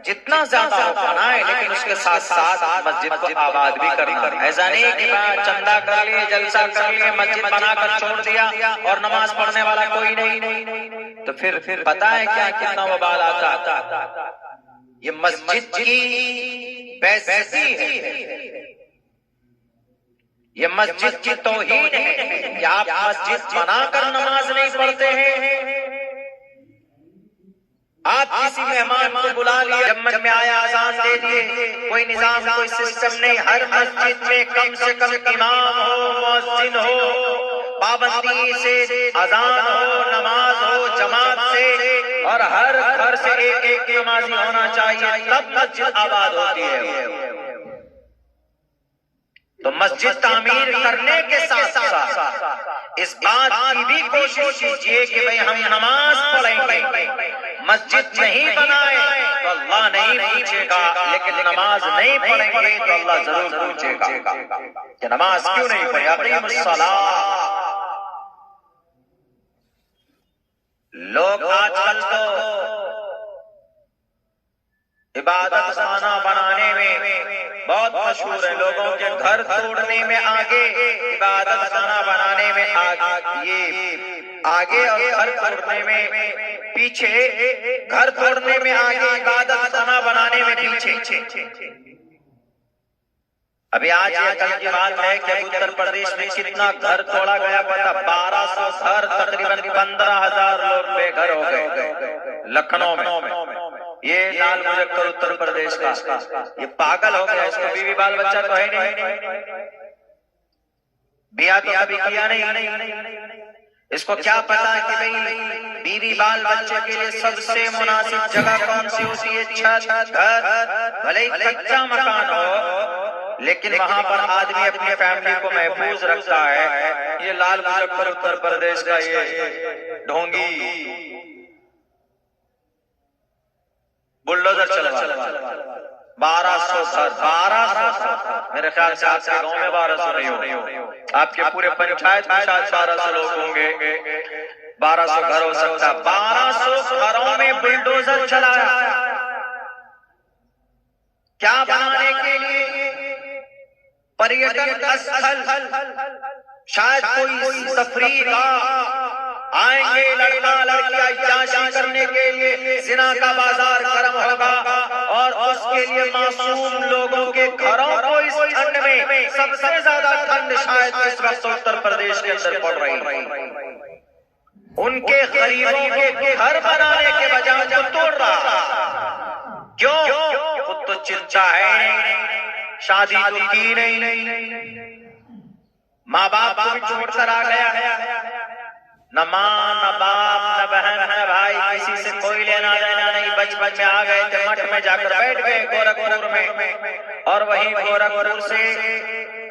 جتنا زیادہ ہو بنائے، لیکن اس کے ساتھ ساتھ مسجد کو آباد بھی کرنا۔ ایسا نہیں کہ چندہ کر لیے، جلسہ کر لیے، مسجد بنا کر چھوڑ دیا اور نماز پڑھنے والا کوئی نہیں، تو پھر پتہ ہے کیا کتنا وبال آتا۔ یہ مسجد کی بے عزتی ہے، یہ مسجد کی توہین ہے کہ آپ مسجد بنا کر نماز نہیں پڑھتے ہیں۔ آپ کسی مہمان کو بلا لیا، جب من میں آیا اذان دے دیے، کوئی نظام کوئی سسٹم نہیں۔ ہر مسجد میں کم سے کم امام ہو، مؤذن ہو، پابندی سے اذان ہو، نماز ہو جماعت سے، اور ہر گھر سے ایک ایک نمازی ہونا چاہیے، تب مسجد آباد ہوتی ہے۔ تو مسجد تعمیر کرنے کے ساتھ ساتھ اس بات کی بھی کوشش کیجیے کہ بھئی ہم نماز پڑھیں گے، مسجد نہیں بنائے تو اللہ نہیں پوچھے گا، لیکن نماز نہیں پڑھیں گے تو اللہ ضرور پوچھے گا کہ نماز کیوں نہیں پڑھی۔ اقیم الصلاۃ۔ لوگ آج کل تو عبادت خانہ بنانے میں بہت مشہور ہے، لوگوں کے گھر توڑنے میں آگے، عبادت خانہ بنانے میں آگے اور گھر توڑنے میں پیچھے، گھر توڑنے میں آگے، عبادت خانہ بنانے میں پیچھے۔ ابھی آج یہ کل کی بات ہے کہ اتر پردیش میں کتنا گھر توڑا گیا پتا، 1200 گھر، تقریباً 15,000 لوگ بے گھر ہو گئے لکھنؤ میں۔ یہ لال مظفر اتر پردیش کا، یہ پاگل ہو گیا، اس کو بیوی بال بچہ تو ہے نہیں، بیاہ تو کبھی کیا نہیں، اس کو کیا پتا کہ بھئی بیوی بال بچے کے لیے سب سے مناسب جگہ کون سی ہوتی ہے؟ چھت، گھر، بھلے ہی کچا مکان ہو، لیکن وہاں پر آدمی اپنی فیملی کو محفوظ رکھتا ہے۔ یہ لال مظفر اتر پردیش کا یہ ڈھونگی بلڈوزر چلوا 1200 گھر، 1200، میرے خیال سے آپ کے گاؤں میں 1200 نہیں ہو، آپ کے پورے پنچایت میں شاید 1200 لوگ ہوں گے، 1200 گھر ہو سکتا ہے۔ 1200 گھروں میں بلڈوزر چلایا، کیا بنانے کے لیے؟ پریٹن استھل، شاید کوئی تفریح کا، آئیں گے لڑکا لڑکی عیاشی کرنے کے لیے، زنا کا بازار گرم ہوگا، اور اس کے لیے معصوم لوگوں کے گھروں کو اس ٹھنڈ میں، سب سے زیادہ ٹھنڈ شاید اس وقت اتر پردیش کے اندر پڑ رہی، ان کے غریبوں کے گھر بنانے کے بجائے جو توڑ رہا۔ کیوں؟ خود تو چلتا ہے، شادی تو کی نہیں، ماں باپ کو بھی چھوڑ کر آ گیا، نہ ماں نہ باپ نہ بہن نہ بھائی، کسی سے کوئی لینا دینا نہیں۔ بچپن میں آ گئے تھے، مٹھ میں جا کر بیٹھ گئے گورکھپور میں، اور وہیں گورکھپور سے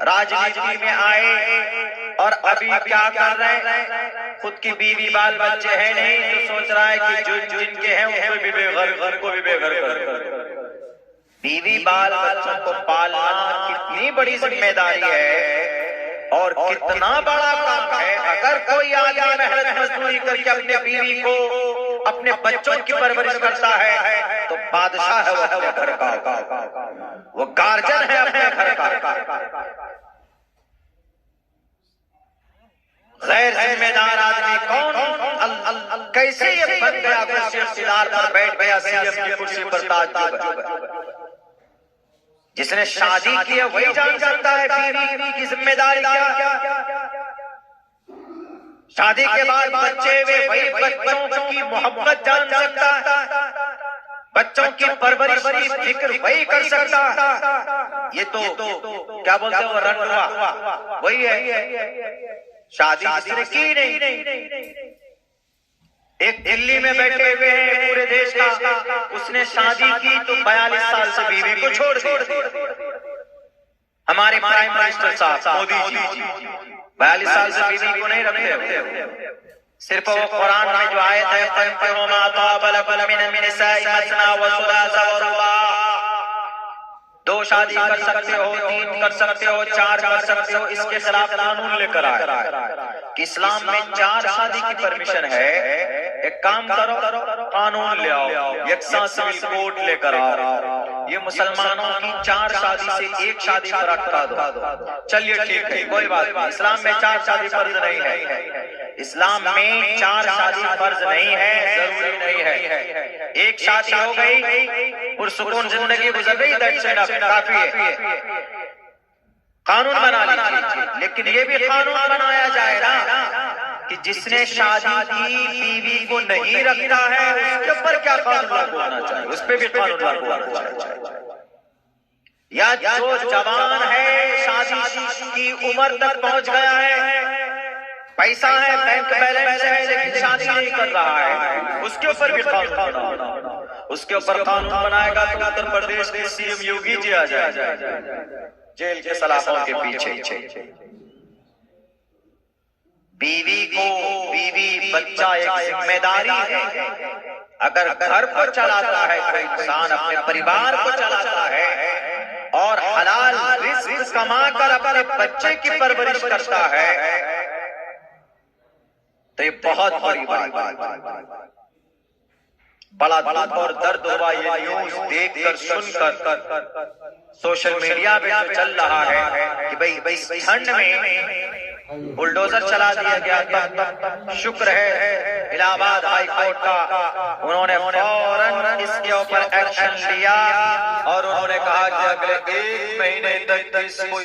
راجنیتی میں آئے، اور ابھی کیا کر رہے ہیں؟ خود کی بیوی بال بچے ہیں نہیں، تو سوچ رہا ہے کہ جن کے ہیں ان کو بھی بے گھر کر۔ بیوی بال بچوں کو پالنا کتنی بڑی ذمہ داری ہے اور کتنا بڑا کام ہے۔ اگر کوئی آدمی محنت مزدوری کر کے اپنے بیوی کو، اپنے بچوں کی پرورش کرتا ہے تو بادشاہ ہے وہ اپنے گھر کا، وہ گارجن ہے اپنے گھر کا۔ غیر ذمہ دار آدمی کون؟ کیسے یہ بن گیا کرسی اقتدار پر بیٹھ گیا، سی ایم کی کرسی پر تاج پر؟ جس نے شادی کی ہے وہی جان سکتا ہے بیوی کی ذمہ داری کیا۔ شادی کے بعد بچے ہوئے وہی بچوں کی محبت جان سکتا ہے، بچوں کی پرورش کی فکر وہی کر سکتا ہے۔ یہ تو کیا بولتے ہیں وہ رنڈوا وہی ہے، شادی کسی نے کی نہیں۔ ایک دلی میں بیٹھے ہوئے ہیں پورے دیش کا، اس نے شادی کی تو 42 سال سے بیوی کو چھوڑ دیا۔ ہمارے پرائم منسٹر صاحب مودی جی 42 سال سے بیوی کو نہیں رکھتے، صرف وہ قرآن میں جو آیت ہے فَانكِحُوا مَا طَابَ لَكُم مِّنَ النِّسَاءِ مَثْنَىٰ وَثُلَاثَ وَرُبَاعَ، 2 شادی کر سکتے ہو، 3 کر سکتے ہو، 4 کر سکتے ہو۔ اس کے خلاف قانون لے کر آئے کہ اسلام میں 4 شادی کی پرمیشن ہے، ایک کام کرو، قانون لے آؤ، یکساں سول کوڈ لے کر آؤ، یہ مسلمانوں کی 4 شادی سے ایک شادی پر اٹکا دو۔ چلیے ٹھیک ہے، کوئی بات نہیں، اسلام میں 4 شادی فرض نہیں ہے، اسلام میں 4 شادی فرض نہیں ہے، ضروری نہیں ہے۔ ایک شادی ہو گئی، پرسکون زندگی گزر گئی، دیٹس انف، کافی ہے۔ قانون بنا لیجیے، لیکن یہ بھی قانون بنایا جائے نا کہ جس نے شادی کی بیوی کو نہیں رکھتا ہے اس کے اوپر کیا قانون لاگو ہونا چاہیے، اس پہ بھی قانون لاگو ہونا چاہیے۔ یا جو جوان ہے، شادی کی عمر تک پہنچ گیا ہے، پیسہ ہے، بینک بیلنس ہے، لیکن شادی نہیں کر رہا ہے، اس کے اوپر بھی قانون بنانا، اس کے اوپر قانون بنائے گا تو اتر پردیش کے سی ایم یوگی جی آ جائے جیل کے سلاخوں کے پیچھے۔ بیوی بچہ ایک ذمہ داری ہے، اگر گھر کو چلاتا ہے کوئی انسان، اپنے پریوار کو چلاتا ہے اور حلال رزق کما کر اپنے بچے کی پرورش کرتا ہے تو یہ بہت بڑی بات۔ بڑا دکھ اور درد ہوا یہ نیوز دیکھ کر، سن کر، سوشل میڈیا پہ چل رہا ہے کہ بھئی اس ٹھنڈ میں بلڈوزر چلا دیا گیا۔ شکر ہے الہ آباد ہائی کورٹ کا، انہوں نے فوراً اس کے اوپر ایکشن لیا اور انہوں نے کہا کہ اگلے 1 مہینے تک اس کو